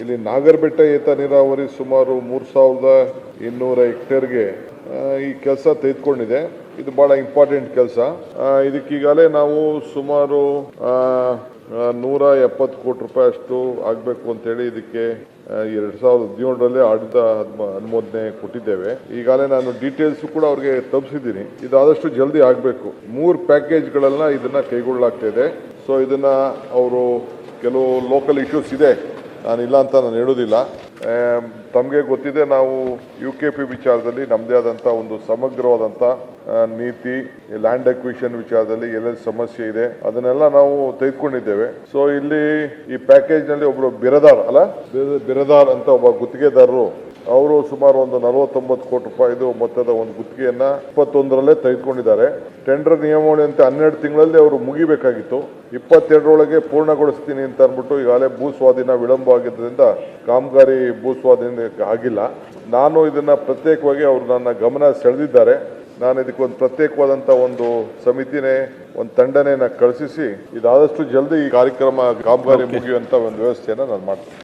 ಇಲ್ಲಿ ನಾಗರಬೆಟ್ಟ ಏತ ನೀರಾವರಿ ಸುಮಾರು 3200 ಹೆಕ್ಟೇರ್ಗೆ ಈ ಕೆಲಸ ತೆಗೆದುಕೊಂಡಿದೆ. ಇದು ಬಹಳ ಇಂಪಾರ್ಟೆಂಟ್ ಕೆಲಸ. ಇದಕ್ಕೀಗಾಗಲೇ ನಾವು ಸುಮಾರು 170 ಕೋಟಿ ರೂಪಾಯಿ ಅಷ್ಟು ಆಗಬೇಕು ಅಂತೇಳಿ ಇದಕ್ಕೆ 2017ರಲ್ಲಿ ಆಡಳಿತ ಅನುಮೋದನೆ ಕೊಟ್ಟಿದ್ದೇವೆ. ಈಗಾಗಲೇ ನಾನು ಡೀಟೇಲ್ಸ್ ಕೂಡ ಅವ್ರಿಗೆ ತಲುಪಿಸಿದ್ದೀನಿ. ಇದಾದಷ್ಟು ಜಲ್ದಿ ಆಗಬೇಕು. 3 ಪ್ಯಾಕೇಜ್ಗಳನ್ನ ಇದನ್ನ ಕೈಗೊಳ್ಳಲಾಗ್ತಿದೆ. ಸೊ ಇದನ್ನ ಅವರು ಕೆಲವು ಲೋಕಲ್ ಇಶ್ಯೂಸ್ ಇದೆ, ನಾನಿಲ್ಲ ಅಂತ ನಾನು ಹೇಳೋದಿಲ್ಲ. ತಮಗೆ ಗೊತ್ತಿದೆ, ನಾವು UKP ವಿಚಾರದಲ್ಲಿ ನಮ್ಮದೇ ಆದಂಥ ಒಂದು ಸಮಗ್ರವಾದಂಥ ನೀತಿ, ಲ್ಯಾಂಡ್ ಅಕ್ವಿಷನ್ ವಿಚಾರದಲ್ಲಿ ಎಲ್ಲೆಲ್ಲಿ ಸಮಸ್ಯೆ ಇದೆ ಅದನ್ನೆಲ್ಲ ನಾವು ತೆಗೆದುಕೊಂಡಿದ್ದೇವೆ. ಸೊ ಇಲ್ಲಿ ಈ ಪ್ಯಾಕೇಜ್ನಲ್ಲಿ ಒಬ್ಬರು ಬಿರದಾರ್ ಅಂತ ಒಬ್ಬ ಗುತ್ತಿಗೆದಾರರು, ಅವರು ಸುಮಾರು ಒಂದು 49 ಕೋಟಿ ರೂಪಾಯಿದು ಮೊತ್ತದ ಒಂದು ಗುತ್ತಿಗೆಯನ್ನ 21ರಲ್ಲೇ ತೆಗೆದುಕೊಂಡಿದ್ದಾರೆ. ಟೆಂಡರ್ ನಿಯಮಾವಳಿಯಂತೆ 12 ತಿಂಗಳಲ್ಲಿ ಅವರು ಮುಗಿಬೇಕಾಗಿತ್ತು. 22ರೊಳಗೆ ಪೂರ್ಣಗೊಳಿಸ್ತೀನಿ ಅಂತ ಅಂದ್ಬಿಟ್ಟು ಈಗಾಗಲೇ ಭೂ ಸ್ವಾಧೀನ ವಿಳಂಬ ಆಗಿದ್ದರಿಂದ ಕಾಮಗಾರಿ ಭೂ ಸ್ವಾಧೀನ ಆಗಿಲ್ಲ. ನಾನು ಇದನ್ನ ಪ್ರತ್ಯೇಕವಾಗಿ ಅವರು ನನ್ನ ಗಮನ ಸೆಳೆದಿದ್ದಾರೆ. ನಾನು ಇದಕ್ಕೊಂದು ಪ್ರತ್ಯೇಕವಾದಂಥ ಒಂದು ಸಮಿತಿನೇ, ಒಂದು ತಂಡನೇ ಕಳಿಸಿ ಇದಾದಷ್ಟು ಜಲ್ದಿ ಈ ಕಾರ್ಯಕ್ರಮ ಕಾಮಗಾರಿ ಮುಗಿಯುವಂಥ ಒಂದು ವ್ಯವಸ್ಥೆಯನ್ನು ನಾನು ಮಾಡ್ತೀನಿ.